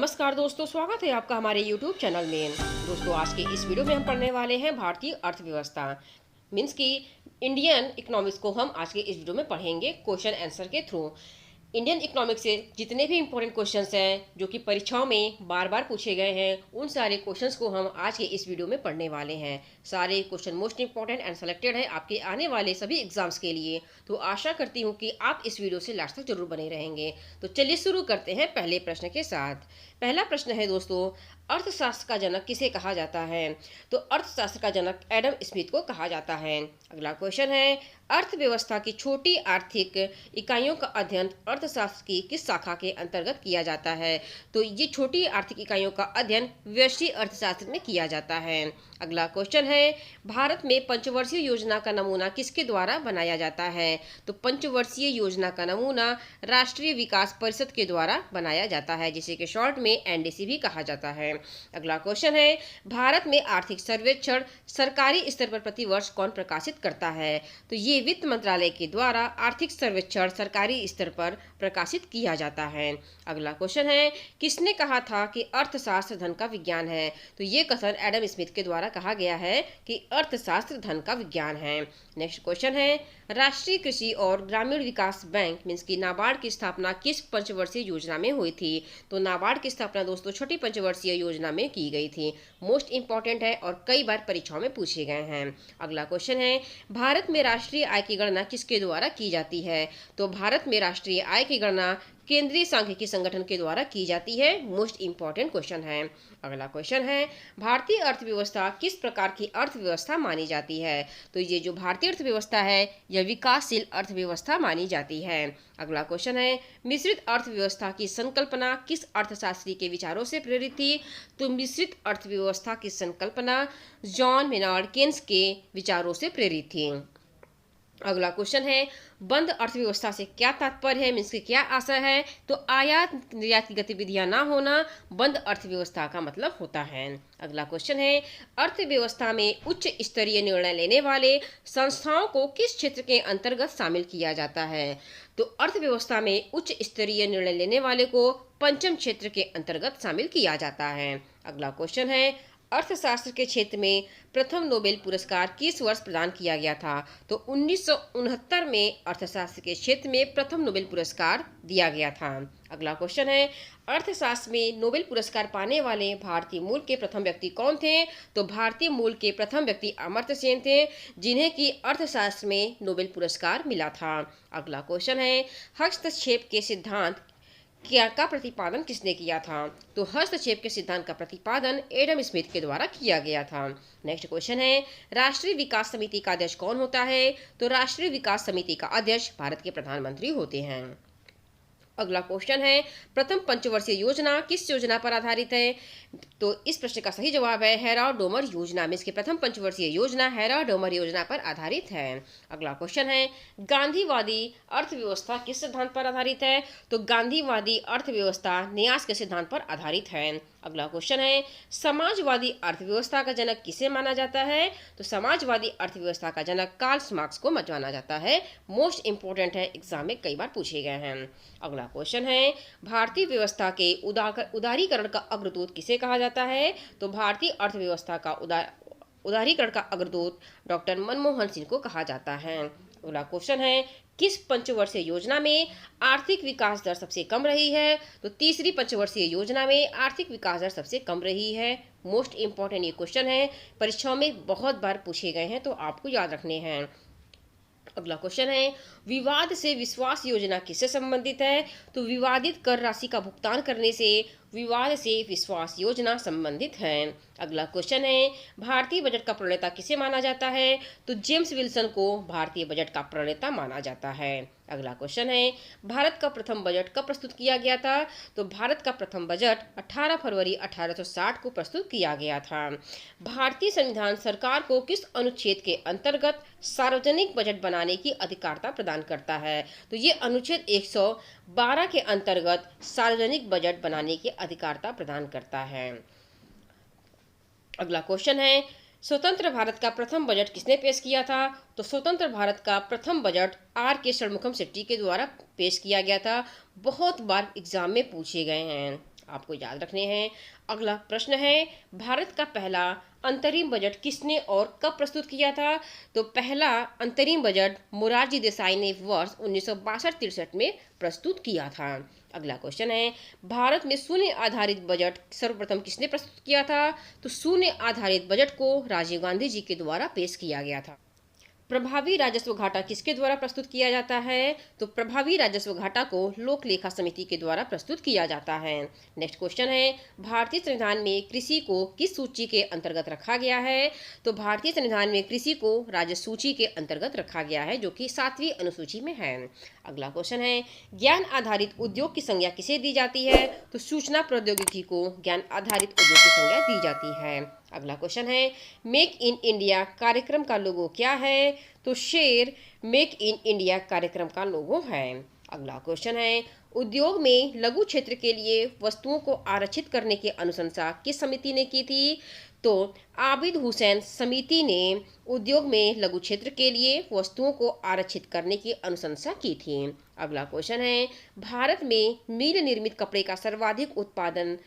नमस्कार दोस्तों, स्वागत है आपका हमारे YouTube चैनल में। दोस्तों, आज के इस वीडियो में हम पढ़ने वाले हैं भारतीय अर्थव्यवस्था मीन्स की इंडियन इकोनॉमिक्स को हम आज के इस वीडियो में पढ़ेंगे क्वेश्चन आंसर के थ्रू। इंडियन इकोनॉमिक्स से जितने भी इंपॉर्टेंट क्वेश्चंस हैं जो कि परीक्षाओं में बार बार पूछे गए हैं, उन सारे क्वेश्चंस को हम आज के इस वीडियो में पढ़ने वाले हैं। सारे question most important and selected है आपके आने वाले सभी एग्जाम्स के लिए। तो आशा करती हूँ कि आप इस वीडियो से लास्ट तक जरूर बने रहेंगे। तो चलिए शुरू करते हैं पहले प्रश्न के साथ। पहला प्रश्न है दोस्तों, अर्थशास्त्र का जनक किसे कहा जाता है? तो अर्थशास्त्र का जनक एडम स्मिथ को कहा जाता है। अगला क्वेश्चन है, अर्थव्यवस्था की छोटी आर्थिक इकाइयों का अध्ययन अर्थशास्त्र की किस शाखा के अंतर्गत किया जाता है? तो ये छोटी आर्थिक इकाइयों का अध्ययन व्यष्टि अर्थशास्त्र में किया जाता है। अगला क्वेश्चन है, भारत में पंचवर्षीय योजना का नमूना किसके द्वारा बनाया जाता है? तो पंचवर्षीय योजना का नमूना राष्ट्रीय विकास परिषद के द्वारा बनाया जाता है, जिसे कि शॉर्ट में एनडीसी भी कहा जाता है। अगला क्वेश्चन है, भारत में आर्थिक सर्वेक्षण सरकारी स्तर पर प्रतिवर्ष कौन प्रकाशित करता है? तो ये वित्त मंत्रालय के द्वारा आर्थिक सर्वेक्षण सरकारी स्तर पर प्रकाशित किया जाता है। अगला क्वेश्चन है, किसने कहा था कि अर्थशास्त्र धन का विज्ञान है? तो ये कथन एडम स्मिथ के द्वारा कहा गया है कि अर्थशास्त्र धन का विज्ञान है। नेक्स्ट क्वेश्चन है, राष्ट्रीय कृषि और ग्रामीण विकास बैंक मीन्स की नाबार्ड की स्थापना किस पंचवर्षीय योजना में हुई थी? तो नाबार्ड की स्थापना दोस्तों छोटी पंचवर्षीय योजना में की गई थी। मोस्ट इंपॉर्टेंट है और कई बार परीक्षाओं में पूछे गए हैं। अगला क्वेश्चन है, भारत में राष्ट्रीय आय की गणना किसके द्वारा की जाती है? तो भारत में राष्ट्रीय आय की गणना केंद्रीय सांख्यिकी संगठन के द्वारा की जाती है। मोस्ट इंपॉर्टेंट क्वेश्चन है। अगला क्वेश्चन है, भारतीय अर्थव्यवस्था किस प्रकार की अर्थव्यवस्था मानी जाती है? तो ये जो भारतीय अर्थव्यवस्था है यह विकासशील अर्थव्यवस्था मानी जाती है। अगला क्वेश्चन है, मिश्रित अर्थव्यवस्था की संकल्पना किस अर्थशास्त्री के विचारों से प्रेरित थी? तो मिश्रित अर्थव्यवस्था की संकल्पना जॉन मेनार्ड केन्स के विचारों से प्रेरित थी। अगला क्वेश्चन है, बंद अर्थव्यवस्था से क्या तात्पर्य है मीन्स की क्या आशय है? तो आयात निर्यात की गतिविधियां ना होना बंद अर्थव्यवस्था का मतलब होता है। अगला क्वेश्चन है, अर्थव्यवस्था में उच्च स्तरीय निर्णय लेने वाले संस्थाओं को किस क्षेत्र के अंतर्गत शामिल किया जाता है? तो अर्थव्यवस्था में उच्च स्तरीय निर्णय लेने वाले को पंचम क्षेत्र के अंतर्गत शामिल किया जाता है। अगला क्वेश्चन है, अर्थशास्त्र के क्षेत्र में प्रथम नोबेल पुरस्कार किस वर्ष प्रदान किया गया था? तो 1969 में अर्थशास्त्र के क्षेत्र में प्रथम नोबेल पुरस्कार दिया गया था। अगला क्वेश्चन है, अर्थशास्त्र में नोबेल पुरस्कार पाने वाले भारतीय मूल के प्रथम व्यक्ति कौन थे? तो भारतीय मूल के प्रथम व्यक्ति अमर्त्य सेन थे, जिन्हें की अर्थशास्त्र में नोबेल पुरस्कार मिला था। अगला क्वेश्चन है, हस्तक्षेप के सिद्धांत क्या का प्रतिपादन किसने किया था? तो हस्तक्षेप के सिद्धांत का प्रतिपादन एडम स्मिथ के द्वारा किया गया था। नेक्स्ट क्वेश्चन है, राष्ट्रीय विकास समिति का अध्यक्ष कौन होता है? तो राष्ट्रीय विकास समिति का अध्यक्ष भारत के प्रधानमंत्री होते हैं। अगला क्वेश्चन है, प्रथम पंचवर्षीय योजना किस योजना पर आधारित है? तो इस प्रश्न का सही जवाब है हैराल्ड डोमर योजना में इसकी प्रथम पंचवर्षीय योजना हैराल्ड डोमर योजना पर आधारित है। अगला क्वेश्चन है, गांधीवादी अर्थव्यवस्था किस सिद्धांत पर आधारित है? तो गांधीवादी अर्थव्यवस्था न्यास के सिद्धांत पर आधारित है। अगला क्वेश्चन है, समाजवादी अर्थव्यवस्था का जनक किसे माना जाता है? तो समाजवादी अर्थव्यवस्था का जनक कार्ल मार्क्स को माना जाता है। मोस्ट इंपोर्टेंट है, एग्जाम में कई बार पूछे गए हैं। अगला क्वेश्चन है, भारतीय व्यवस्था के उदारीकरण का अग्रदूत किसे कहा जाता है? तो भारतीय अर्थव्यवस्था का उदारीकरण का अग्रदूत डॉक्टर मनमोहन सिंह को कहा जाता है। अगला क्वेश्चन है, किस पंचवर्षीय योजना में आर्थिक विकास दर सबसे कम रही है? तो तीसरी पंचवर्षीय योजना में आर्थिक विकास दर सबसे कम रही है। मोस्ट इंपॉर्टेंट ये क्वेश्चन है, परीक्षाओं में बहुत बार पूछे गए हैं, तो आपको याद रखने हैं। अगला क्वेश्चन है, विवाद से विश्वास योजना किससे संबंधित है? तो विवादित कर राशि का भुगतान करने से विवाद से विश्वास योजना संबंधित है। अगला क्वेश्चन है, भारतीय बजट का प्रणेता किसे माना जाता है? तो जेम्स विल्सन को भारतीय बजट का प्रणेता माना जाता है। अगला क्वेश्चन है, भारत का प्रथम बजट कब प्रस्तुत किया गया था? तो भारत का प्रथम बजट 18 फरवरी 1860 को प्रस्तुत किया गया था। भारतीय संविधान सरकार को किस अनुच्छेद के अंतर्गत सार्वजनिक बजट बनाने की अधिकारता प्रदान करता है? तो ये अनुच्छेद 112 के अंतर्गत सार्वजनिक बजट बनाने की अधिकारता प्रदान करता है। अगला क्वेश्चन है, स्वतंत्र भारत का प्रथम बजट किसने पेश किया था? तो स्वतंत्र भारत का प्रथम बजट आर के षणमुखम शेट्टी के द्वारा पेश किया गया था। बहुत बार एग्जाम में पूछे गए हैं। आपको याद रखने हैं। अगला प्रश्न है, भारत का पहला अंतरिम बजट किसने और कब प्रस्तुत किया था? तो पहला अंतरिम बजट मोरारजी देसाई ने वर्ष 1962-63 में प्रस्तुत किया था। अगला क्वेश्चन है, भारत में शून्य आधारित बजट सर्वप्रथम किसने प्रस्तुत किया था? तो शून्य आधारित बजट को राजीव गांधी जी के द्वारा पेश किया गया था। प्रभावी राजस्व घाटा किसके द्वारा प्रस्तुत किया जाता है? तो प्रभावी राजस्व घाटा को लोक लेखा समिति के द्वारा प्रस्तुत किया जाता है। नेक्स्ट क्वेश्चन है, भारतीय संविधान में कृषि को किस सूची के अंतर्गत रखा गया है? तो भारतीय संविधान में कृषि को राजस्व सूची के अंतर्गत रखा गया है, जो कि 7वीं अनुसूची में है। अगला क्वेश्चन है, ज्ञान आधारित उद्योग की संज्ञा किसे दी जाती है? तो सूचना प्रौद्योगिकी को ज्ञान आधारित उद्योग की संज्ञा दी जाती है। अगला क्वेश्चन है, मेक इन इंडिया कार्यक्रम का लोगो क्या है? तो शेर मेक इन इंडिया कार्यक्रम का लोगो है। अगला क्वेश्चन है, उद्योग में लघु क्षेत्र के लिए वस्तुओं को आरक्षित करने की अनुशंसा किस समिति ने की थी? तो आबिद हुसैन समिति ने उद्योग में लघु क्षेत्र के लिए वस्तुओं को आरक्षित करने की अनुशंसा की थी। अगला क्वेश्चन है, भारत में मिल निर्मित कपड़े का सर्वाधिक उत्पादन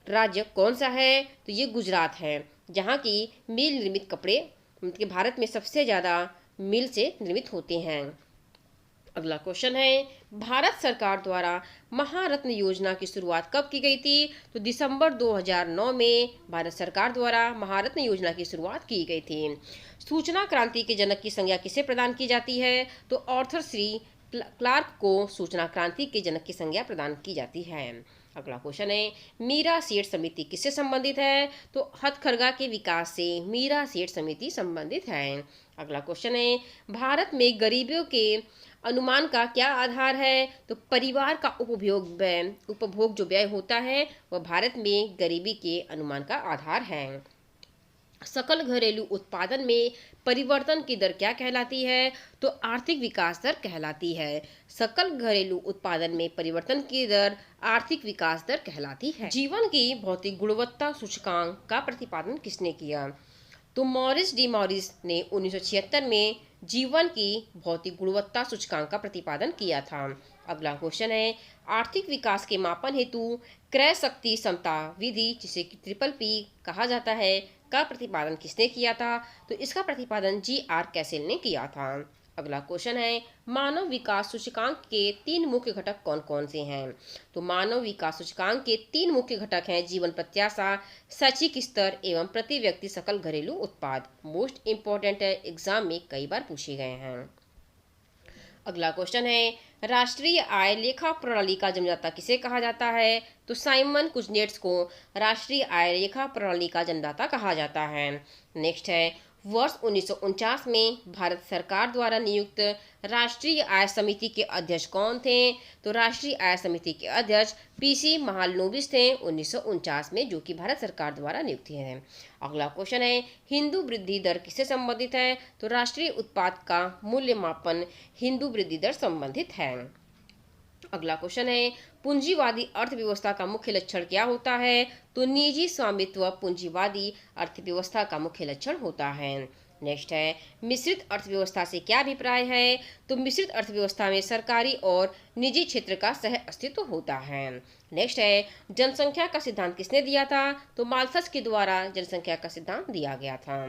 राज्य कौन सा है? तो ये गुजरात है, जहाँ की मिल निर्मित कपड़े मतलब भारत में सबसे ज़्यादा मिल से निर्मित होते हैं। अगला क्वेश्चन है, भारत सरकार द्वारा महारत्न योजना की शुरुआत कब की गई थी? तो दिसंबर 2009 में भारत सरकार द्वारा महारत्न योजना की शुरुआत की गई थी। सूचना क्रांति के जनक की संज्ञा किसे प्रदान की जाती है? तो आर्थर सी क्लार्क को सूचना क्रांति के जनक की संज्ञा प्रदान की जाती है। अगला क्वेश्चन है, मीरा सेठ समिति किससे संबंधित है? तो हथकरघा के विकास से मीरा सेठ समिति संबंधित है। अगला क्वेश्चन है, भारत में गरीबियों के अनुमान का क्या आधार है? तो परिवार का उपभोग जो व्यय होता है वह भारत में गरीबी के अनुमान का आधार है। सकल घरेलू उत्पादन में परिवर्तन की दर क्या कहलाती है? तो आर्थिक विकास दर कहलाती है। सकल घरेलू उत्पादन में परिवर्तन की दर आर्थिक विकास दर कहलाती है। जीवन की भौतिक गुणवत्ता सूचकांक का प्रतिपादन किसने किया? तो मॉरिस डी मॉरिस ने 1976 में जीवन की भौतिक गुणवत्ता सूचकांक का प्रतिपादन किया था। अगला क्वेश्चन है, आर्थिक विकास के मापन हेतु क्रय शक्ति समता विधि, जिसे ट्रिपल पी कहा जाता है, का प्रतिपादन किसने किया था? तो इसका प्रतिपादन GR कैसेल ने किया था। अगला क्वेश्चन है, मानव विकास सूचकांक के 3 मुख्य घटक कौन कौन से हैं? तो मानव विकास सूचकांक के 3 मुख्य घटक हैं जीवन प्रत्याशा, शैक्षिक स्तर एवं प्रति व्यक्ति सकल घरेलू उत्पाद। मोस्ट इंपॉर्टेंट है, एग्जाम में कई बार पूछे गए हैं। अगला क्वेश्चन है, राष्ट्रीय आय लेखा प्रणाली का जन्मदाता किसे कहा जाता है? तो साइमन कुजनेट्स को राष्ट्रीय आय लेखा प्रणाली का जन्मदाता कहा जाता है। नेक्स्ट है, वर्ष 1949 में भारत सरकार द्वारा नियुक्त राष्ट्रीय आय समिति के अध्यक्ष कौन थे? तो राष्ट्रीय आय समिति के अध्यक्ष PC महालनोबिस थे 1949 में, जो कि भारत सरकार द्वारा नियुक्त हैं। अगला क्वेश्चन है, हिंदू वृद्धि दर किससे संबंधित है? तो राष्ट्रीय उत्पाद का मूल्यमापन हिंदू वृद्धि दर संबंधित है। अगला क्वेश्चन है, पूंजीवादी अर्थव्यवस्था का मुख्य लक्षण क्या होता है? तो निजी स्वामित्व पूंजीवादी अर्थव्यवस्था का मुख्य लक्षण होता है। नेक्स्ट है, मिश्रित अर्थव्यवस्था से क्या अभिप्राय है? तो मिश्रित अर्थव्यवस्था में सरकारी और निजी क्षेत्र का सह अस्तित्व होता है। नेक्स्ट है, जनसंख्या का सिद्धांत किसने दिया था? तो माल्थस के द्वारा जनसंख्या का सिद्धांत दिया गया था।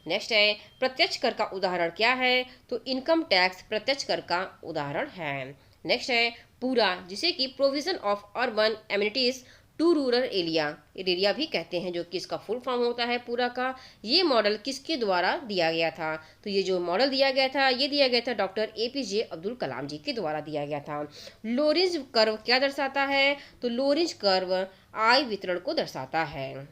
नेक्स्ट है, प्रत्यक्ष कर का उदाहरण क्या है? तो इनकम टैक्स प्रत्यक्ष कर का उदाहरण है। नेक्स्ट है, पूरा, जिसे कि provision of urban amenities to rural area भी कहते हैं, जो कि इसका फुल फॉर्म होता है पूरा का। ये मॉडल किसके द्वारा दिया गया था? तो ये जो मॉडल दिया गया था, ये दिया गया था डॉक्टर APJ अब्दुल कलाम जी के द्वारा दिया गया था। लोरेंज कर्व क्या दर्शाता है? तो लोरेंज कर्व आय वितरण को दर्शाता है।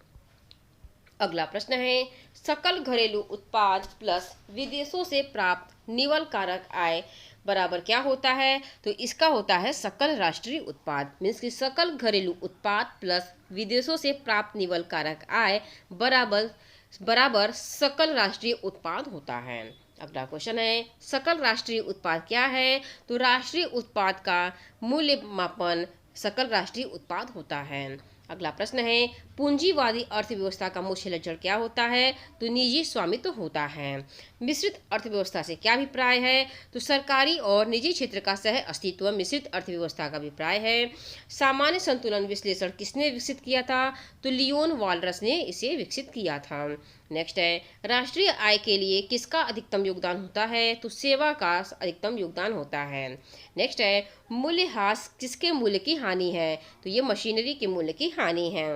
अगला प्रश्न है, सकल घरेलू उत्पाद प्लस विदेशों से प्राप्त निवल कारक आय बराबर क्या होता है? तो इसका होता है सकल राष्ट्रीय उत्पाद, मीन्स कि सकल घरेलू उत्पाद प्लस विदेशों से प्राप्त निवल कारक आय बराबर सकल राष्ट्रीय उत्पाद होता है। अगला क्वेश्चन है, सकल राष्ट्रीय उत्पाद क्या है? तो राष्ट्रीय उत्पाद का मूल्य मापन सकल राष्ट्रीय उत्पाद होता है। अगला प्रश्न है, पूंजीवादी अर्थव्यवस्था का मुख्य लक्षण क्या होता है? तो निजी स्वामित्व होता है। मिश्रित अर्थव्यवस्था से क्या अभिप्राय है? तो सरकारी और निजी क्षेत्र का सह अस्तित्व मिश्रित अर्थव्यवस्था का अभिप्राय है। सामान्य संतुलन विश्लेषण किसने विकसित किया था? तो लियोन वालरस ने इसे विकसित किया था। नेक्स्ट है, राष्ट्रीय आय के लिए किसका अधिकतम योगदान होता है? तो सेवा का अधिकतम योगदान होता है। नेक्स्ट है, मूल्यह्रास किसके मूल्य की हानि है? तो ये मशीनरी के मूल्य की हानि है।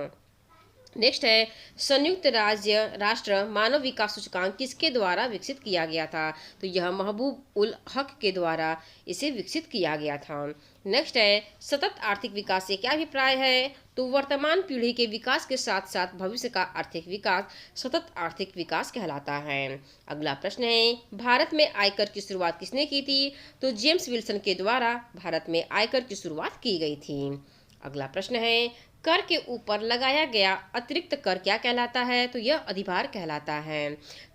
नेक्स्ट है, संयुक्त राज्य राष्ट्र मानव विकास सूचकांक किसके द्वारा विकसित किया गया था? तो यह महबूब उल हक के द्वारा इसे विकसित किया गया था। नेक्स्ट है, सतत आर्थिक विकास से क्या अभिप्राय है? तो वर्तमान पीढ़ी के विकास के साथ साथ भविष्य का आर्थिक विकास सतत आर्थिक विकास कहलाता है। अगला प्रश्न है, भारत में आयकर की शुरुआत किसने की थी? तो जेम्स विल्सन के द्वारा भारत में आयकर की शुरुआत की गई थी। अगला प्रश्न है, कर के ऊपर लगाया गया अतिरिक्त कर क्या कहलाता है? तो यह अधिभार कहलाता है।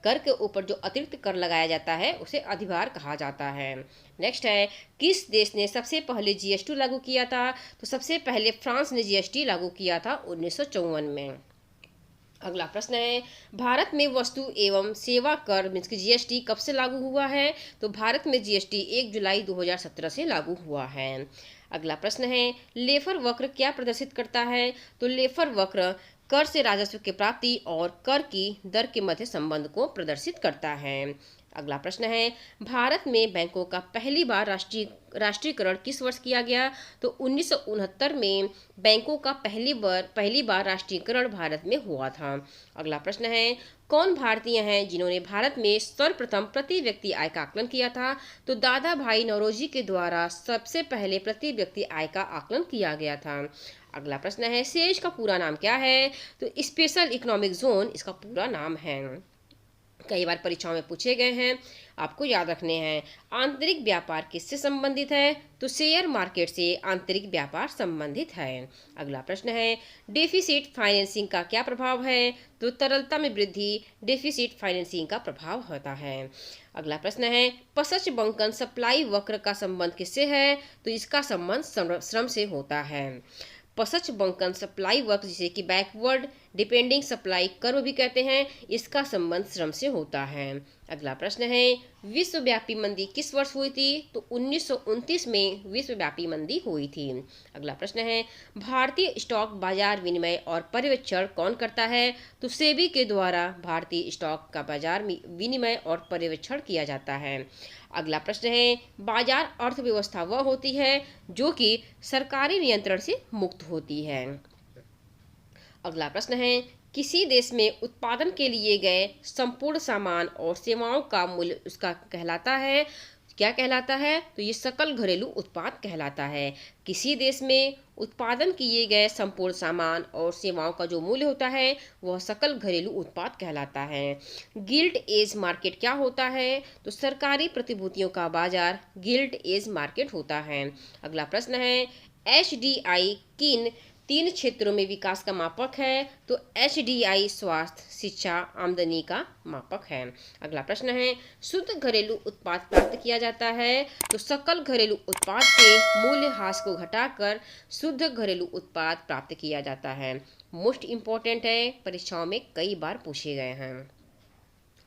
कर के ऊपर जो अतिरिक्त कर लगाया जाता है उसे अधिभार कहा जाता है। नेक्स्ट है, किस देश ने सबसे पहले जीएसटी लागू किया था? तो सबसे पहले फ्रांस ने जीएसटी लागू किया था 1954 में। अगला प्रश्न है, भारत में वस्तु एवं सेवा कर मीन्स की जीएसटी कब से लागू हुआ है? तो भारत में जीएसटी 1 जुलाई 2017 से लागू हुआ है। अगला प्रश्न है, लेफर वक्र क्या प्रदर्शित करता है? तो लेफर वक्र कर से राजस्व की प्राप्ति और कर की दर के मध्य संबंध को प्रदर्शित करता है। अगला प्रश्न है, भारत में बैंकों का पहली बार राष्ट्रीयकरण किस वर्ष किया गया? तो 1969 में बैंकों का पहली बार राष्ट्रीयकरण भारत में हुआ था। अगला प्रश्न है, कौन भारतीय हैं जिन्होंने भारत में सर्वप्रथम प्रति व्यक्ति आय का आकलन किया था? तो दादा भाई नौरोजी के द्वारा सबसे पहले प्रति व्यक्ति आय का आकलन किया गया था। अगला प्रश्न है, सेज का पूरा नाम क्या है? तो स्पेशल इकोनॉमिक जोन इसका पूरा नाम है। कई बार परीक्षाओं में पूछे गए हैं, आपको याद रखने हैं। आंतरिक व्यापार किससे संबंधित है? तो शेयर मार्केट से आंतरिक व्यापार संबंधित है। अगला प्रश्न है, डेफिसिट फाइनेंसिंग का क्या प्रभाव है? तो तरलता में वृद्धि डेफिसिट फाइनेंसिंग का प्रभाव होता है। अगला प्रश्न है, पसच बंकन सप्लाई वक्र का संबंध किससे है? तो इसका संबंध श्रम से होता है। पसच बंकन सप्लाई वक्र जिसे कि बैकवर्ड डिपेंडिंग सप्लाई कर्व भी कहते हैं, इसका संबंध श्रम से होता है। अगला प्रश्न है, विश्वव्यापी मंदी किस वर्ष हुई थी? तो 1929 में विश्वव्यापी मंदी हुई थी। अगला प्रश्न है, भारतीय स्टॉक बाजार विनिमय और पर्यवेक्षण कौन करता है? तो सेबी के द्वारा भारतीय स्टॉक का बाजार विनिमय और पर्यवेक्षण किया जाता है। अगला प्रश्न है, बाजार अर्थव्यवस्था वह होती है जो कि सरकारी नियंत्रण से मुक्त होती है। अगला प्रश्न है, किसी देश में उत्पादन के लिए गए संपूर्ण सामान और सेवाओं का मूल्य उसका कहलाता है, क्या कहलाता है? तो ये सकल घरेलू उत्पाद कहलाता है। किसी देश में उत्पादन किए गए संपूर्ण सामान और सेवाओं का जो मूल्य होता है वह सकल घरेलू उत्पाद कहलाता है। गिल्ड एज मार्केट क्या होता है? तो सरकारी प्रतिभूतियों का बाजार गिल्ड एज मार्केट होता है। अगला प्रश्न है, HDI किन 3 क्षेत्रों में विकास का मापक है? तो HDI स्वास्थ्य, शिक्षा, आमदनी का मापक है। अगला प्रश्न है, शुद्ध घरेलू उत्पाद प्राप्त किया जाता है तो सकल घरेलू उत्पाद के मूल्यह्रास को घटाकर शुद्ध घरेलू उत्पाद प्राप्त किया जाता है। मोस्ट इम्पोर्टेंट है, परीक्षाओं में कई बार पूछे गए हैं।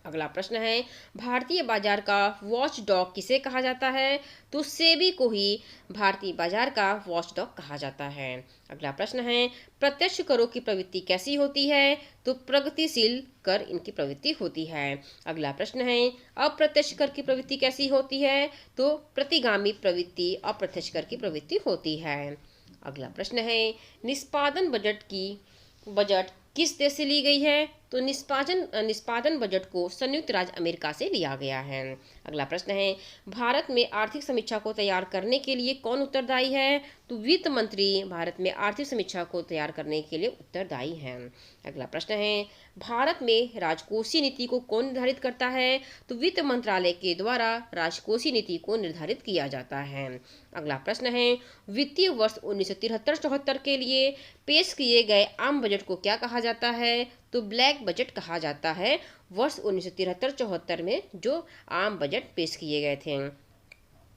अगला प्रश्न है, भारतीय बाजार का वॉच डॉग किसे कहा जाता है? तो सेबी को ही भारतीय बाजार का वॉच डॉग कहा जाता है। अगला प्रश्न है, प्रत्यक्ष करों की प्रवृत्ति कैसी होती है? तो प्रगतिशील कर इनकी प्रवृत्ति होती है। अगला प्रश्न है, अप्रत्यक्ष कर की प्रवृत्ति कैसी होती है? तो प्रतिगामी प्रवृत्ति अप्रत्यक्ष कर की प्रवृत्ति होती है। अगला प्रश्न है, निष्पादन बजट किस देश से ली गई है? तो निष्पादन बजट को संयुक्त राज्य अमेरिका से लिया गया है। अगला प्रश्न है, भारत में आर्थिक समीक्षा को तैयार करने के लिए कौन उत्तरदायी है? तो वित्त मंत्री भारत में आर्थिक समीक्षा को तैयार करने के लिए उत्तरदायी हैं। अगला प्रश्न है, भारत में राजकोषीय नीति को कौन निर्धारित करता है? तो वित्त मंत्रालय के द्वारा राजकोषीय नीति को निर्धारित किया जाता है। अगला प्रश्न है, वित्तीय वर्ष 1973-74 के लिए पेश किए गए आम बजट को क्या कहा जाता है? तो ब्लैक बजट कहा जाता है वर्ष 1973-74 में जो आम बजट पेश किए गए थे।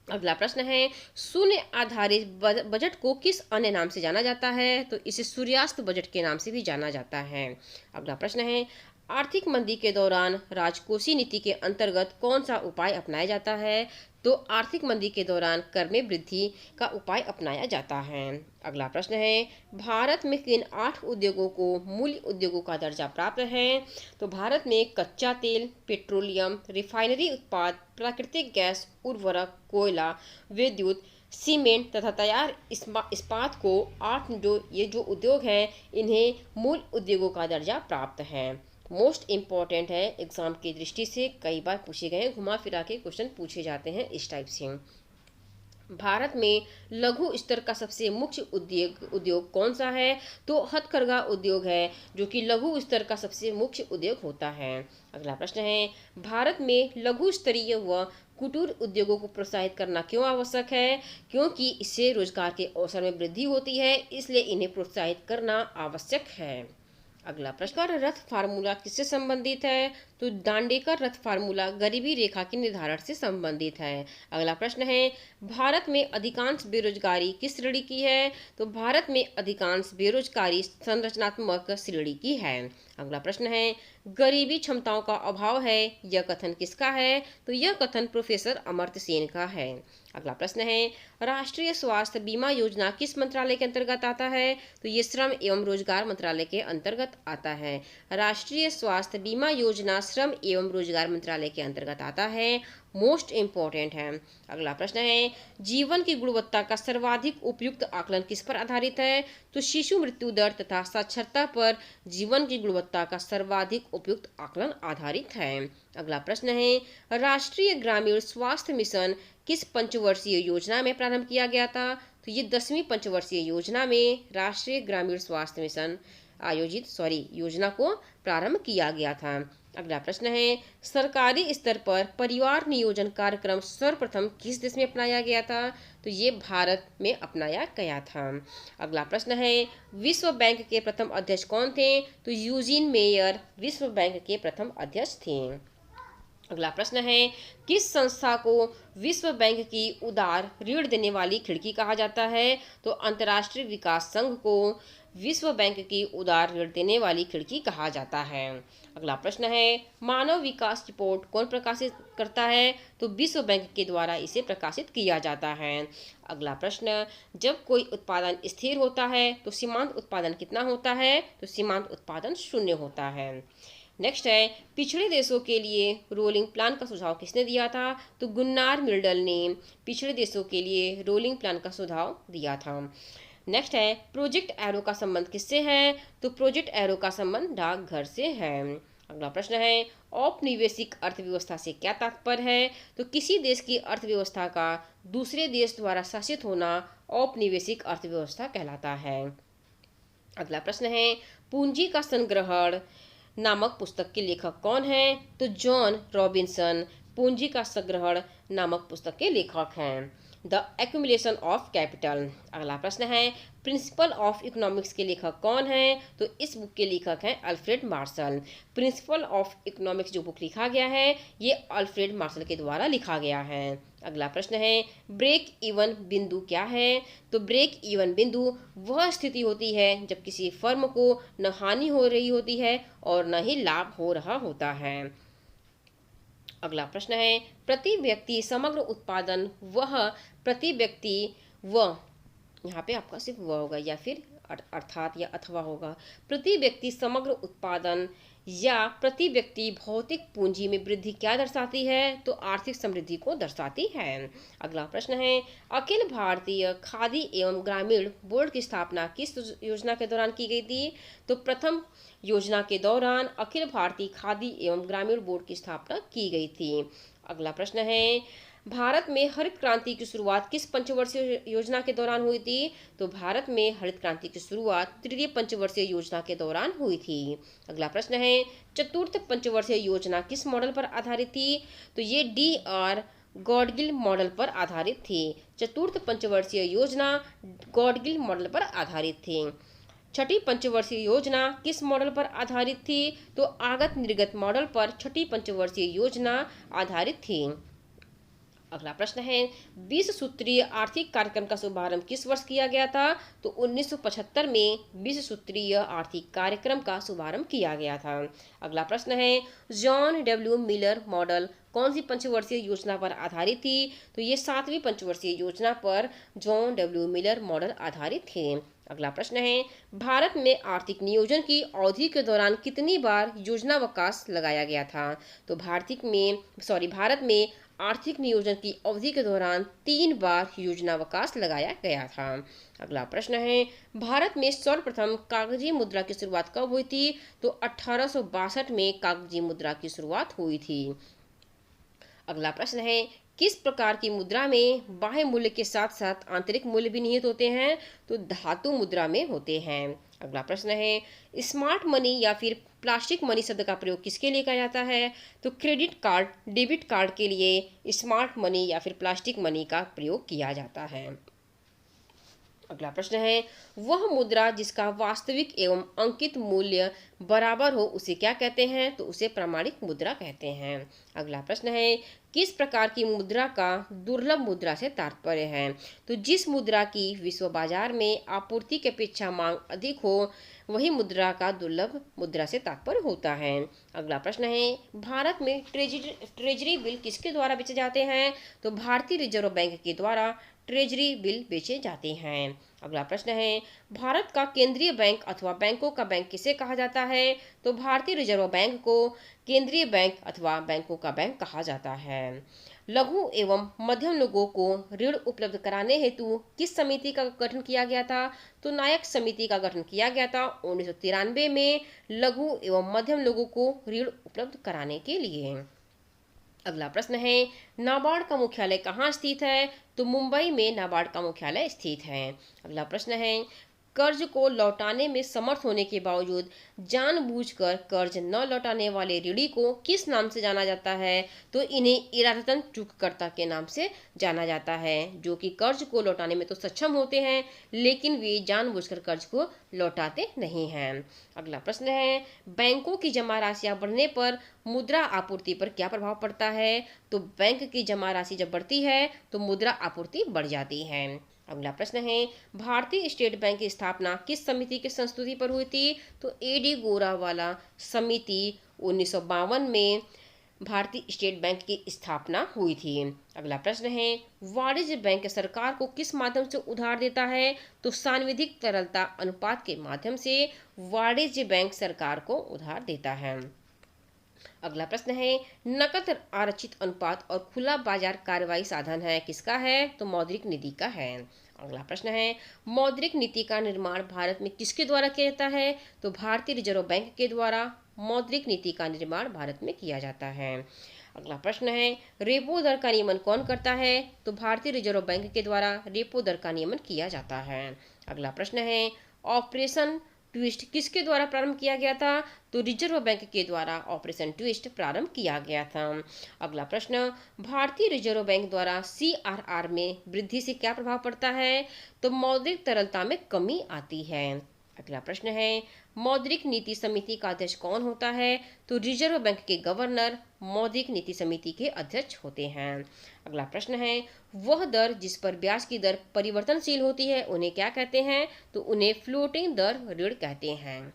अगला प्रश्न है, शून्य आधारित बजट को किस अन्य नाम से जाना जाता है? तो इसे सूर्यास्त बजट के नाम से भी जाना जाता है। अगला प्रश्न है, आर्थिक मंदी के दौरान राजकोषीय नीति के अंतर्गत कौन सा उपाय अपनाया जाता है? तो आर्थिक मंदी के दौरान कर में वृद्धि का उपाय अपनाया जाता है। अगला प्रश्न है, भारत में किन 8 उद्योगों को मूल्य उद्योगों का दर्जा प्राप्त है? तो भारत में कच्चा तेल, पेट्रोलियम, रिफाइनरी उत्पाद, प्राकृतिक गैस, उर्वरक, कोयला, विद्युत, सीमेंट तथा तैयार इस्पात को 8 जो उद्योग हैं, इन्हें मूल उद्योगों का दर्जा प्राप्त है। मोस्ट इम्पॉर्टेंट है, एग्जाम की दृष्टि से कई बार पूछे गए, घुमा फिरा के क्वेश्चन पूछे जाते हैं इस टाइप से। भारत में लघु स्तर का सबसे मुख्य उद्योग कौन सा है? तो हथकरघा उद्योग है, जो कि लघु स्तर का सबसे मुख्य उद्योग होता है। अगला प्रश्न है, भारत में लघु स्तरीय व कुटीर उद्योगों को प्रोत्साहित करना क्यों आवश्यक है? क्योंकि इससे रोजगार के अवसर में वृद्धि होती है, इसलिए इन्हें प्रोत्साहित करना आवश्यक है। अगला प्रश्न, रथ फार्मूला किससे संबंधित है? तो दांडेकर रथ फार्मूला गरीबी रेखा के निर्धारण से संबंधित है। अगला प्रश्न है, भारत में अधिकांश बेरोजगारी किस श्रेणी की है? तो भारत में अधिकांश बेरोजगारी संरचनात्मक श्रेणी की है। अगला प्रश्न है, गरीबी क्षमताओं का अभाव है, यह कथन किसका है? तो यह कथन प्रोफेसर अमर्त्य सेन का है। अगला प्रश्न है, राष्ट्रीय स्वास्थ्य बीमा योजना किस मंत्रालय के अंतर्गत आता है? तो ये श्रम एवं रोजगार मंत्रालय के अंतर्गत आता है। राष्ट्रीय स्वास्थ्य बीमा योजना श्रम एवं रोजगार मंत्रालय के अंतर्गत आता है। मोस्ट इम्पोर्टेंट है। अगला प्रश्न है, जीवन की गुणवत्ता का सर्वाधिक उपयुक्त आकलन किस पर आधारित है? तो शिशु मृत्यु दर तथा साक्षरता पर जीवन की गुणवत्ता का सर्वाधिक उपयुक्त आकलन आधारित है। अगला प्रश्न है, राष्ट्रीय ग्रामीण स्वास्थ्य मिशन किस पंचवर्षीय योजना में प्रारंभ किया गया था? तो ये 10वीं पंचवर्षीय योजना में राष्ट्रीय ग्रामीण स्वास्थ्य मिशन योजना को प्रारंभ किया गया था। अगला प्रश्न है, सरकारी स्तर पर परिवार नियोजन कार्यक्रम सर्वप्रथम किस देश में अपनाया गया था? तो ये भारत में अपनाया गया था। अगला प्रश्न है, विश्व बैंक के प्रथम अध्यक्ष कौन थे? तो यूजीन मेयर विश्व बैंक के प्रथम अध्यक्ष थे। अगला प्रश्न है, किस संस्था को विश्व बैंक की उदार ऋण देने वाली खिड़की कहा जाता है? तो अंतर्राष्ट्रीय विकास संघ को विश्व बैंक की उदार ऋण देने वाली खिड़की कहा जाता है। अगला प्रश्न है, मानव विकास रिपोर्ट कौन प्रकाशित करता है? तो विश्व बैंक के द्वारा इसे प्रकाशित किया जाता है। अगला प्रश्न, जब कोई उत्पादन स्थिर होता है तो सीमांत उत्पादन कितना होता है? तो सीमांत उत्पादन 0 होता है। नेक्स्ट है, पिछड़े देशों के लिए रोलिंग प्लान का सुझाव किसने दिया था? तो गुन्नार मिल्डल ने पिछड़े देशों के लिए रोलिंग प्लान का सुझाव दिया था। नेक्स्ट है, प्रोजेक्ट एरो का संबंध किससे है? तो प्रोजेक्ट एरो का संबंध डाकघर से है। अगला प्रश्न है, औपनिवेशिक अर्थव्यवस्था से क्या तात्पर्य है? तो किसी देश की अर्थव्यवस्था का दूसरे देश द्वारा शासित होना औपनिवेशिक अर्थव्यवस्था कहलाता है। अगला प्रश्न है, पूंजी का संग्रहण नामक पुस्तक के लेखक कौन है? तो जॉन रॉबिन्सन पूंजी का संग्रहण नामक पुस्तक के लेखक हैं। The accumulation of capital. अगला प्रश्न है, प्रिंसिपल ऑफ इकोनॉमिक्स के लेखक कौन है? तो इस बुक के लेखक हैं Alfred Marshall. Principle of economics जो बुक लिखा गया है, ये अल्फ्रेड मार्शल के द्वारा लिखा गया है। अगला प्रश्न है, ब्रेक इवन बिंदु क्या है? तो ब्रेक इवन बिंदु वह स्थिति होती है जब किसी फर्म को न हानि हो रही होती है और न ही लाभ हो रहा होता है। अगला प्रश्न है, प्रति व्यक्ति समग्र उत्पादन वह प्रति व्यक्ति वह, यहाँ पे आपका सिर्फ वह होगा या फिर अर्थात या अथवा होगा। प्रति व्यक्ति समग्र उत्पादन या प्रति व्यक्ति भौतिक पूंजी में वृद्धि क्या दर्शाती है? तो आर्थिक समृद्धि को दर्शाती है। अगला प्रश्न है, अखिल भारतीय खादी एवं ग्रामीण बोर्ड की स्थापना किस योजना के दौरान की गई थी? तो प्रथम योजना के दौरान अखिल भारतीय खादी एवं ग्रामीण बोर्ड की स्थापना की गई थी। अगला प्रश्न है, भारत में हरित क्रांति की शुरुआत किस पंचवर्षीय योजना के दौरान हुई थी? तो भारत में हरित क्रांति की शुरुआत तृतीय पंचवर्षीय योजना के दौरान हुई थी। अगला प्रश्न है, चतुर्थ पंचवर्षीय योजना किस मॉडल पर आधारित थी? तो ये DR गॉडगिल मॉडल पर आधारित थी। चतुर्थ पंचवर्षीय योजना गॉडगिल मॉडल पर आधारित थी। छठी पंचवर्षीय योजना किस मॉडल पर आधारित थी? तो आगत निर्गत मॉडल पर छठी पंचवर्षीय योजना आधारित थी। अगला प्रश्न है, 20 सूत्रीय आर्थिक कार्यक्रम का शुभारंभ किस वर्ष किया गया था? तो 1975 में 20 सूत्रीय आर्थिक कार्यक्रम का शुभारंभ किया गया था। अगला प्रश्न है, जॉन डब्ल्यू मिलर मॉडल कौन सी पंचवर्षीय योजना पर आधारित थी? तो ये 7वीं पंचवर्षीय योजना पर जॉन डब्ल्यू मिलर मॉडल आधारित थे। अगला प्रश्न है, भारत में आर्थिक नियोजन की अवधि के दौरान कितनी बार योजनावकाश लगाया गया था? तो भारत में आर्थिक नियोजन की अवधि के दौरान 3 बार योजनावकाश लगाया गया था। अगला प्रश्न है, भारत में सर्वप्रथम कागजी मुद्रा की शुरुआत कब हुई थी? तो 1862 में कागजी मुद्रा की शुरुआत हुई थी। अगला प्रश्न है, किस प्रकार की मुद्रा में बाह्य मूल्य के साथ साथ आंतरिक मूल्य भी निहित होते हैं? तो धातु मुद्रा में होते हैं। अगला प्रश्न है, स्मार्ट मनी या फिर प्लास्टिक मनी शब्द का प्रयोग किसके लिए किया जाता है? तो क्रेडिट कार्ड, डेबिट कार्ड के लिए स्मार्ट मनी या फिर प्लास्टिक मनी का प्रयोग किया जाता है। अगला प्रश्न है, वह मुद्रा जिसका वास्तविक एवं अंकित मूल्य बराबर हो उसे क्या कहते हैं? तो उसे प्रामाणिक मुद्रा कहते हैं। अगला प्रश्न है, किस प्रकार की मुद्रा का दुर्लभ मुद्रा से तात्पर्य है? तो जिस मुद्रा की विश्व बाजार में आपूर्ति की अपेक्षा मांग अधिक हो वही मुद्रा का दुर्लभ मुद्रा से तात्पर्य होता है। अगला प्रश्न है, भारत में ट्रेजरी बिल किसके द्वारा बेचे जाते हैं? तो भारतीय रिजर्व बैंक के द्वारा ट्रेजरी बिल बेचे जाते हैं। अगला प्रश्न है, भारत का केंद्रीय बैंक अथवा बैंकों का बैंक किसे कहा जाता है? तो भारतीय रिजर्व बैंक को केंद्रीय बैंक अथवा बैंकों का बैंक कहा जाता है। लघु एवं मध्यम लोगों को ऋण उपलब्ध कराने हेतु किस समिति का गठन किया गया था? तो नायक समिति का गठन किया गया था 1993 में लघु एवं मध्यम लोगों को ऋण उपलब्ध कराने के लिए। अगला प्रश्न है, नाबार्ड का मुख्यालय कहाँ स्थित है? तो मुंबई में नाबार्ड का मुख्यालय स्थित है। अगला प्रश्न है, कर्ज को लौटाने में समर्थ होने के बावजूद जानबूझकर कर्ज न लौटाने वाले ऋणी को किस नाम से जाना जाता है? तो इन्हें इरादतन चूककर्ता के नाम से जाना जाता है, जो कि कर्ज को लौटाने में तो सक्षम होते हैं लेकिन वे जानबूझकर कर्ज को लौटाते नहीं हैं। अगला प्रश्न है, बैंकों की जमा राशियां बढ़ने पर मुद्रा आपूर्ति पर क्या प्रभाव पड़ता है? तो बैंक की जमा राशि जब बढ़ती है तो मुद्रा आपूर्ति बढ़ जाती है। अगला प्रश्न है, भारतीय स्टेट बैंक की स्थापना किस समिति की संस्तुति पर हुई थी? तो एडी गोरावाला समिति 1952 में भारतीय स्टेट बैंक की स्थापना हुई थी। अगला प्रश्न है, वाणिज्य बैंक सरकार को किस माध्यम से उधार देता है? तो सांविधिक तरलता अनुपात के माध्यम से वाणिज्य बैंक सरकार को उधार देता है। अगला प्रश्न है, नकद आरक्षित अनुपात और खुला बाजार कार्रवाई साधन है किसका है? तो मौद्रिक नीति का है। अगला प्रश्न है, मौद्रिक नीति का निर्माण भारत में किसके द्वारा किया जाता है? तो भारतीय रिजर्व बैंक के द्वारा मौद्रिक नीति का निर्माण भारत में किया जाता है। अगला प्रश्न है, रेपो दर का नियमन कौन करता है? तो भारतीय रिजर्व बैंक के द्वारा रेपो दर का नियमन किया जाता है। अगला प्रश्न है, ऑपरेशन ट्विस्ट किसके द्वारा प्रारंभ किया गया था? तो रिजर्व बैंक के द्वारा ऑपरेशन ट्विस्ट प्रारंभ किया गया था। अगला प्रश्न, भारतीय रिजर्व बैंक द्वारा CRR में वृद्धि से क्या प्रभाव पड़ता है? तो मौद्रिक तरलता में कमी आती है। अगला प्रश्न है, मौद्रिक नीति समिति का अध्यक्ष कौन होता है? तो रिजर्व बैंक के गवर्नर मौद्रिक नीति समिति के अध्यक्ष होते हैं। अगला प्रश्न है, वह दर जिस पर ब्याज की दर परिवर्तनशील होती है उन्हें क्या कहते हैं? तो उन्हें फ्लोटिंग दर ऋण कहते हैं।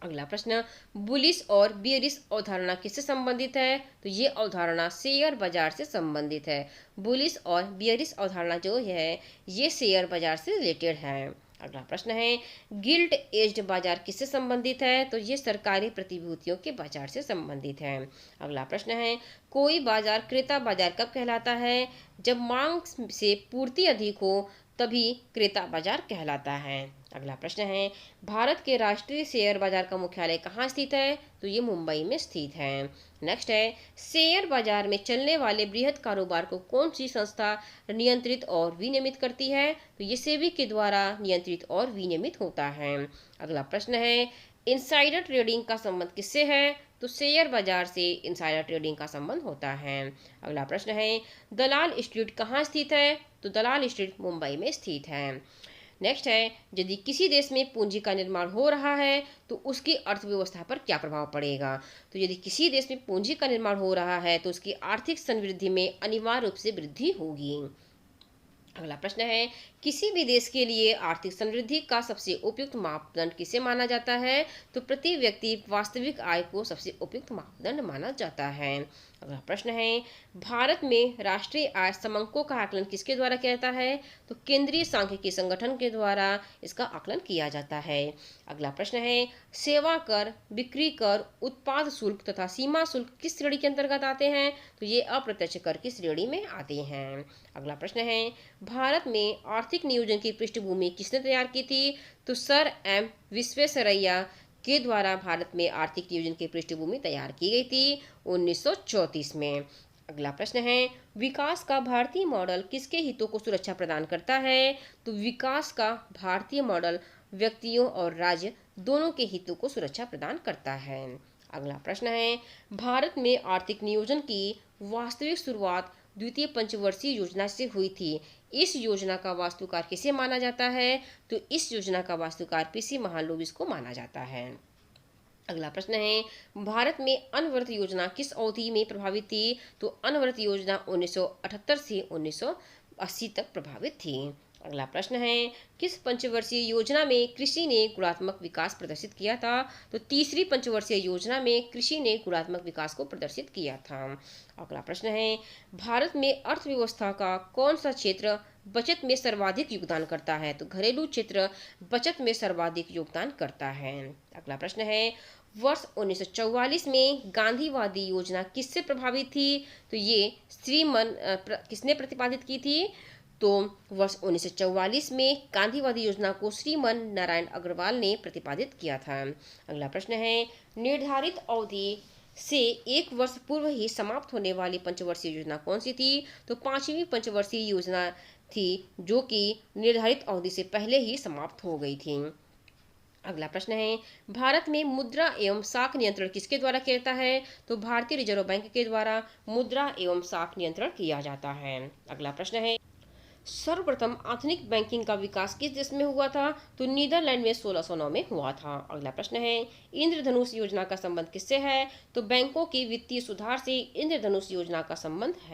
अगला प्रश्न, बुलिश और बियरिश अवधारणा किससे संबंधित है? तो ये अवधारणा शेयर बाजार से संबंधित है। बुलिश और बियरिश अवधारणा जो है ये शेयर बाजार से रिलेटेड है। अगला प्रश्न है, गिल्ट एज्ड बाजार किससे संबंधित है? तो ये सरकारी प्रतिभूतियों के बाजार से संबंधित है। अगला प्रश्न है, कोई बाजार क्रेता बाजार कब कहलाता है? जब मांग से पूर्ति अधिक हो तभी क्रेता बाजार कहलाता है। अगला प्रश्न है, भारत के राष्ट्रीय शेयर बाजार का मुख्यालय कहाँ स्थित है? तो ये मुंबई में स्थित है। नेक्स्ट है, शेयर बाजार में चलने वाले बृहद कारोबार को कौन सी संस्था नियंत्रित और विनियमित करती है? तो ये सेबी के द्वारा नियंत्रित और विनियमित होता है। अगला प्रश्न है, इनसाइडर ट्रेडिंग का संबंध किससे है? तो शेयर बाजार से इनसाइडर ट्रेडिंग का संबंध होता है। अगला प्रश्न है, दलाल स्ट्रीट कहाँ स्थित है? तो दलाल स्ट्रीट मुंबई में स्थित है। नेक्स्ट है, यदि किसी देश में पूंजी का निर्माण हो रहा है तो उसकी अर्थव्यवस्था पर क्या प्रभाव पड़ेगा। तो यदि किसी देश में पूंजी का निर्माण हो रहा है तो उसकी आर्थिक समृद्धि में अनिवार्य रूप से वृद्धि होगी। अगला प्रश्न है, किसी भी देश के लिए आर्थिक समृद्धि का सबसे उपयुक्त मापदंड किसे माना जाता है। तो प्रति व्यक्ति वास्तविक आय को सबसे उपयुक्त मापदंड माना जाता है। अगला प्रश्न है, भारत में राष्ट्रीय आय समंको का आकलन किसके द्वारा किया जाता है। तो केंद्रीय सांख्यिकी संगठन के द्वारा इसका आकलन किया जाता है। अगला प्रश्न है, सेवा कर, बिक्री कर, उत्पाद शुल्क तथा सीमा शुल्क किस श्रेणी के अंतर्गत आते हैं। तो ये अप्रत्यक्ष कर की श्रेणी में आते हैं। अगला प्रश्न है, भारत में आर्थिक नियोजन की पृष्ठभूमि किसने तैयार की थी। तो सर एम विश्वेश्वरैया के द्वारा भारत में आर्थिक नियोजन की पृष्ठभूमि तैयार की गई थी 1934 में। अगला प्रश्न है, विकास का भारतीय मॉडल किसके हितों को सुरक्षा प्रदान करता है। तो विकास का भारतीय मॉडल व्यक्तियों और राज्य दोनों के हितों को सुरक्षा प्रदान करता है। अगला प्रश्न है, भारत में आर्थिक नियोजन की वास्तविक शुरुआत द्वितीय पंचवर्षीय योजना से हुई थी। इस योजना का वास्तुकार किसे माना जाता है। तो इस योजना का वास्तुकार पीसी महालनोबिस को माना जाता है। अगला प्रश्न है, भारत में अनवरत योजना किस अवधि में प्रभावित थी। तो अनवरत योजना 1978 से 1980 तक प्रभावित थी। अगला प्रश्न है, किस पंचवर्षीय योजना में कृषि ने गुणात्मक विकास प्रदर्शित किया था। तो तीसरी पंचवर्षीय योजना में कृषि ने गुणात्मक विकास को प्रदर्शित किया था। अगला प्रश्न है, भारत में अर्थव्यवस्था का कौन सा क्षेत्र बचत में सर्वाधिक योगदान करता है। तो घरेलू क्षेत्र बचत में सर्वाधिक योगदान करता है। अगला प्रश्न है, वर्ष 1944 में गांधीवादी योजना किससे प्रभावित थी। तो ये किसने प्रतिपादित की थी। तो वर्ष 1944 में गांधीवादी योजना को श्रीमन नारायण अग्रवाल ने प्रतिपादित किया था। अगला प्रश्न है, निर्धारित अवधि से एक वर्ष पूर्व ही समाप्त होने वाली पंचवर्षीय योजना कौन सी थी। तो पांचवी पंचवर्षीय योजना थी जो कि निर्धारित अवधि से पहले ही समाप्त हो गई थी। अगला प्रश्न है, भारत में मुद्रा एवं साख नियंत्रण किसके द्वारा किया जाता है। तो भारतीय रिजर्व बैंक के द्वारा मुद्रा एवं साख नियंत्रण किया जाता है। अगला प्रश्न है, सर्वप्रथम आधुनिक बैंकिंग का विकास किस देश में हुआ था। तो नीदरलैंड में 1609 में हुआ था। अगला प्रश्न है, इंद्रधनुष योजना का संबंध किससे है। तो बैंकों की वित्तीय सुधार से इंद्रधनुष योजना का संबंध है।